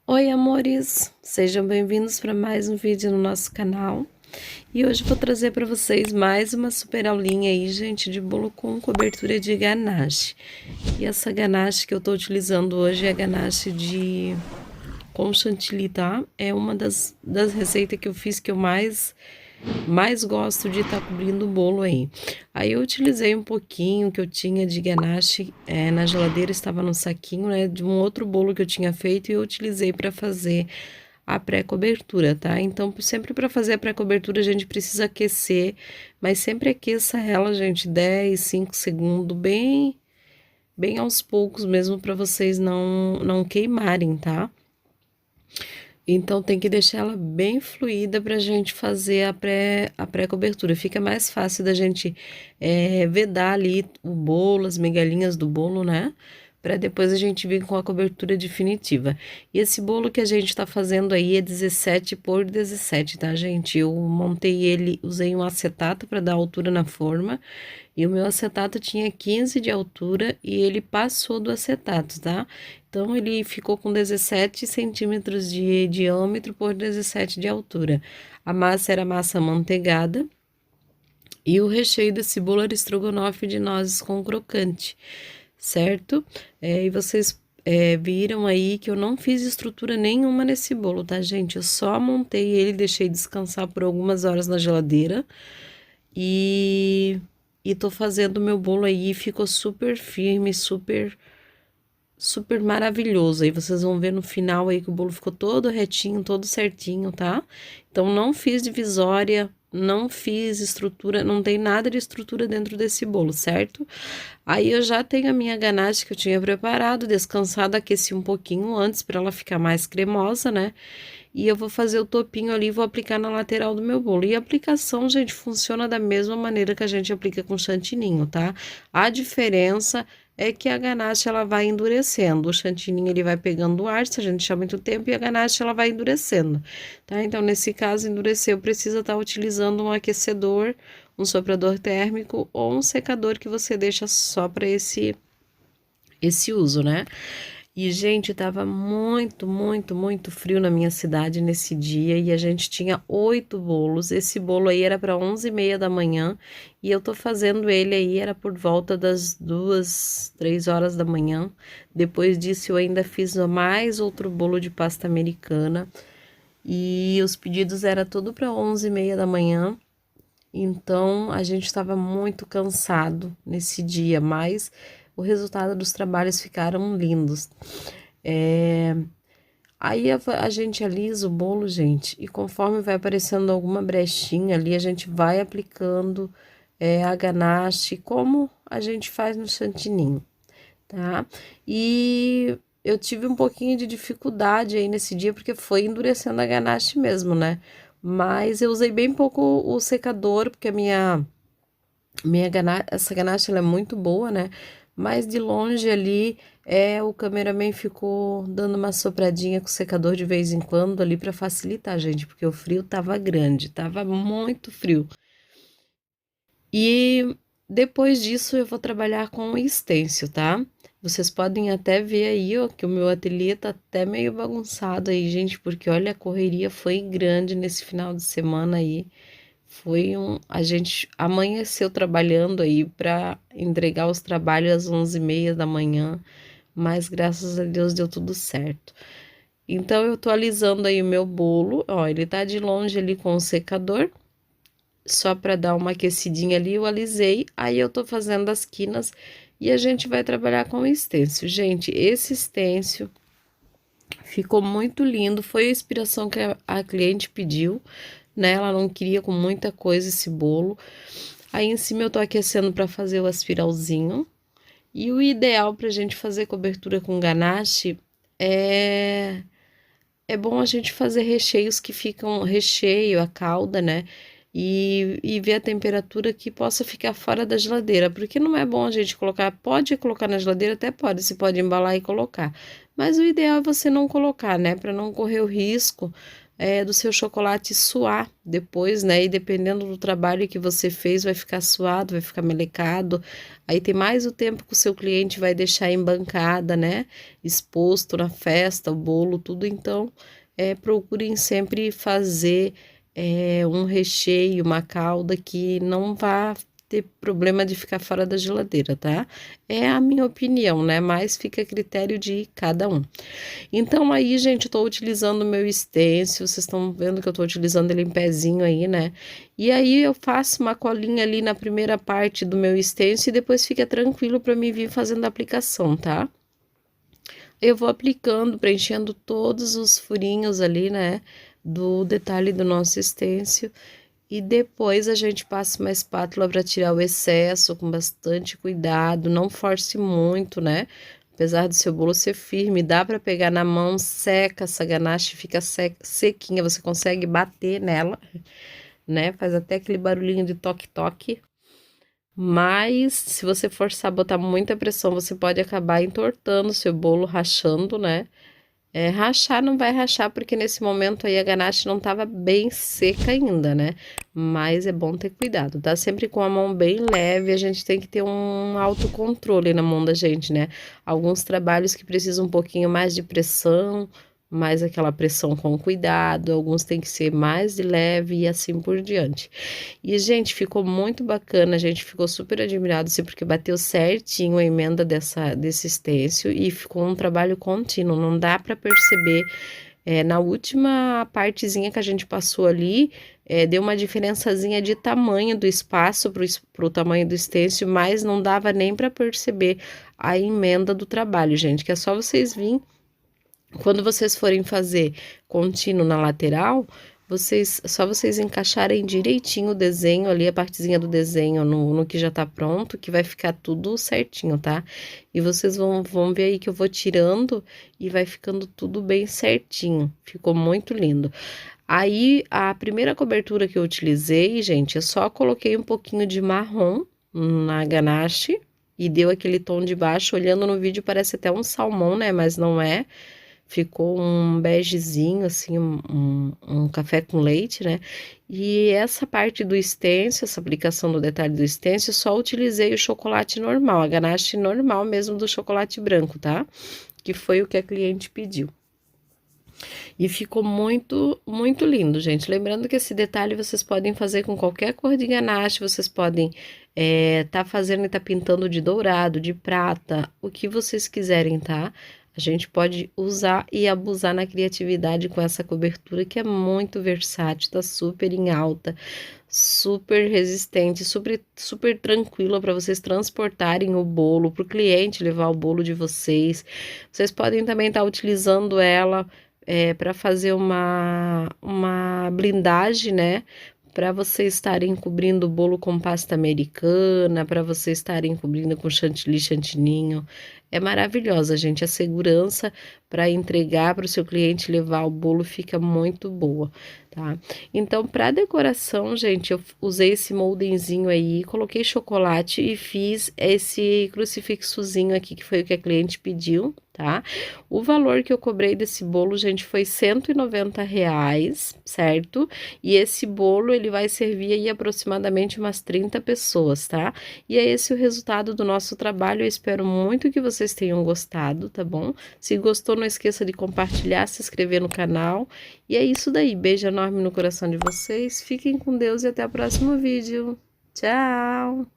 Oi, amores! Sejam bem-vindos para mais um vídeo no nosso canal. E hoje vou trazer para vocês mais uma super aulinha aí, gente, de bolo com cobertura de ganache. E essa ganache que eu tô utilizando hoje é a ganache com chantilly, tá? É uma das receitas que eu fiz que eu mais gosto de estar cobrindo o bolo aí. Aí eu utilizei um pouquinho que eu tinha de ganache na geladeira, estava no saquinho, né, de um outro bolo que eu tinha feito e eu utilizei para fazer a pré-cobertura, tá? Então, sempre para fazer a pré-cobertura a gente precisa aquecer, mas sempre aqueça ela, gente, 10, 5 segundos, bem aos poucos mesmo para vocês não queimarem, tá? Então tem que deixar ela bem fluida para a gente fazer a pré-cobertura. Fica mais fácil da gente vedar ali o bolo, as migalhinhas do bolo, né? Para depois a gente vir com a cobertura definitiva. E esse bolo que a gente está fazendo aí é 17 por 17, tá, gente? Eu montei ele, usei um acetato para dar altura na forma. E o meu acetato tinha 15 de altura e ele passou do acetato, tá? Então, ele ficou com 17 centímetros de diâmetro por 17 de altura. A massa era massa amanteigada e o recheio desse bolo era estrogonofe de nozes com crocante, certo? E vocês viram aí que eu não fiz estrutura nenhuma nesse bolo, tá, gente? Eu só montei ele, deixei descansar por algumas horas na geladeira e, e tô fazendo meu bolo aí, ficou super firme, super maravilhoso. Aí vocês vão ver no final aí que o bolo ficou todo retinho, todo certinho, tá? Então não fiz divisória, não fiz estrutura, não tem nada de estrutura dentro desse bolo, certo? Aí eu já tenho a minha ganache que eu tinha preparado, descansado, aqueci um pouquinho antes para ela ficar mais cremosa, né? E eu vou fazer o topinho ali, vou aplicar na lateral do meu bolo. E a aplicação, gente, funciona da mesma maneira que a gente aplica com chantininho, tá? A diferença é que a ganache ela vai endurecendo. O chantininho ele vai pegando ar, se a gente deixar muito tempo, e a ganache ela vai endurecendo, tá? Então, nesse caso, endureceu, precisa estar utilizando um aquecedor, um soprador térmico ou um secador que você deixa só para esse uso, né? E, gente, tava muito frio na minha cidade nesse dia e a gente tinha 8 bolos. Esse bolo aí era para 11h30 da manhã e eu tô fazendo ele aí, era por volta das 2, 3 horas da manhã. Depois disso, eu ainda fiz mais outro bolo de pasta americana e os pedidos era tudo para 11h30 da manhã. Então, a gente estava muito cansado nesse dia, mas o resultado dos trabalhos ficaram lindos. É, Aí a gente alisa o bolo, gente, e conforme vai aparecendo alguma brechinha ali, a gente vai aplicando a ganache, como a gente faz no chantininho, tá? E eu tive um pouquinho de dificuldade aí nesse dia, porque foi endurecendo a ganache mesmo, né? Mas eu usei bem pouco o secador, porque essa ganache ela é muito boa, né? Mas de longe ali, o cameraman ficou dando uma sopradinha com o secador de vez em quando ali para facilitar, gente, porque o frio tava grande, tava muito frio. E depois disso eu vou trabalhar com o stencil, tá? Vocês podem até ver aí, ó, que o meu ateliê tá até meio bagunçado aí, gente, porque olha, a correria foi grande nesse final de semana aí. A gente amanheceu trabalhando aí para entregar os trabalhos às 11h30 da manhã, mas graças a Deus deu tudo certo. Então eu tô alisando aí o meu bolo, ó, ele tá de longe ali com o secador, só para dar uma aquecidinha ali, eu alisei, aí eu tô fazendo as quinas e a gente vai trabalhar com o stencil. Gente, esse stencil ficou muito lindo, foi a inspiração que a cliente pediu, né? Ela não queria com muita coisa esse bolo. Aí em cima eu tô aquecendo para fazer o aspiralzinho. E o ideal pra gente fazer cobertura com ganache é bom a gente fazer recheios que ficam recheio, a calda, né? E ver a temperatura que possa ficar fora da geladeira, porque não é bom a gente colocar, pode colocar na geladeira, até pode, se pode embalar e colocar, mas o ideal é você não colocar, né, para não correr o risco do seu chocolate suar depois, né? E dependendo do trabalho que você fez, vai ficar suado, vai ficar melecado. Aí tem mais o tempo que o seu cliente vai deixar em bancada, né? Exposto na festa, o bolo, tudo. Então, procurem sempre fazer um recheio, uma calda que não vá ter problema de ficar fora da geladeira, tá? É a minha opinião, né? Mas fica a critério de cada um. Então aí, gente, eu tô utilizando o meu stencil, vocês estão vendo que eu tô utilizando ele em pezinho aí, né? E aí eu faço uma colinha ali na primeira parte do meu stencil e depois fica tranquilo para mim vir fazendo a aplicação, tá? Eu vou aplicando, preenchendo todos os furinhos ali, né? Do detalhe do nosso stencil. E depois a gente passa uma espátula para tirar o excesso com bastante cuidado, não force muito, né? Apesar do seu bolo ser firme, dá para pegar na mão, seca, essa ganache fica sequinha, você consegue bater nela, né? Faz até aquele barulhinho de toque-toque. Mas se você forçar a botar muita pressão, você pode acabar entortando o seu bolo, rachando, né? Rachar não vai rachar porque nesse momento aí a ganache não estava bem seca ainda, né? Mas é bom ter cuidado, tá? Sempre com a mão bem leve, a gente tem que ter um autocontrole na mão da gente, né? Alguns trabalhos que precisam um pouquinho mais de pressão, mais aquela pressão com cuidado, alguns tem que ser mais de leve e assim por diante. E, gente, ficou muito bacana, a gente ficou super admirado, assim, porque bateu certinho a emenda desse stencil e ficou um trabalho contínuo, não dá para perceber. Na última partezinha que a gente passou ali, deu uma diferençazinha de tamanho do espaço para o tamanho do stencil, mas não dava nem para perceber a emenda do trabalho, gente, que é só vocês virem. Quando vocês forem fazer contínuo na lateral, só vocês encaixarem direitinho o desenho ali, a partezinha do desenho no que já tá pronto, que vai ficar tudo certinho, tá? E vocês vão ver aí que eu vou tirando e vai ficando tudo bem certinho. Ficou muito lindo. Aí, a primeira cobertura que eu utilizei, gente, eu só coloquei um pouquinho de marrom na ganache e deu aquele tom de baixo. Olhando no vídeo parece até um salmão, né? Mas não é. Ficou um begezinho, assim, um café com leite, né? E essa parte do stencil, essa aplicação do detalhe do stencil, só utilizei o chocolate normal, a ganache normal mesmo do chocolate branco, tá? Que foi o que a cliente pediu. E ficou muito, muito lindo, gente. Lembrando que esse detalhe vocês podem fazer com qualquer cor de ganache, vocês podem tá fazendo e tá pintando de dourado, de prata, o que vocês quiserem, tá? A gente pode usar e abusar na criatividade com essa cobertura que é muito versátil, tá super em alta, super resistente, super, super tranquila para vocês transportarem o bolo, para o cliente levar o bolo de vocês. Vocês podem também estar utilizando ela para fazer uma blindagem, né? Para vocês estarem cobrindo o bolo com pasta americana, para vocês estarem cobrindo com chantilly, chantininho. É maravilhosa, gente. A segurança para entregar para o seu cliente levar o bolo fica muito boa, tá? Então, para decoração, gente, eu usei esse moldenzinho aí, coloquei chocolate e fiz esse crucifixozinho aqui, que foi o que a cliente pediu, tá? O valor que eu cobrei desse bolo, gente, foi R$ 190, certo? E esse bolo, ele vai servir aí aproximadamente umas 30 pessoas, tá? E é esse o resultado do nosso trabalho. Eu espero muito que vocês tenham gostado, tá bom? Se gostou, não esqueça de compartilhar, se inscrever no canal. E é isso daí. Beijo enorme no coração de vocês. Fiquem com Deus e até o próximo vídeo. Tchau!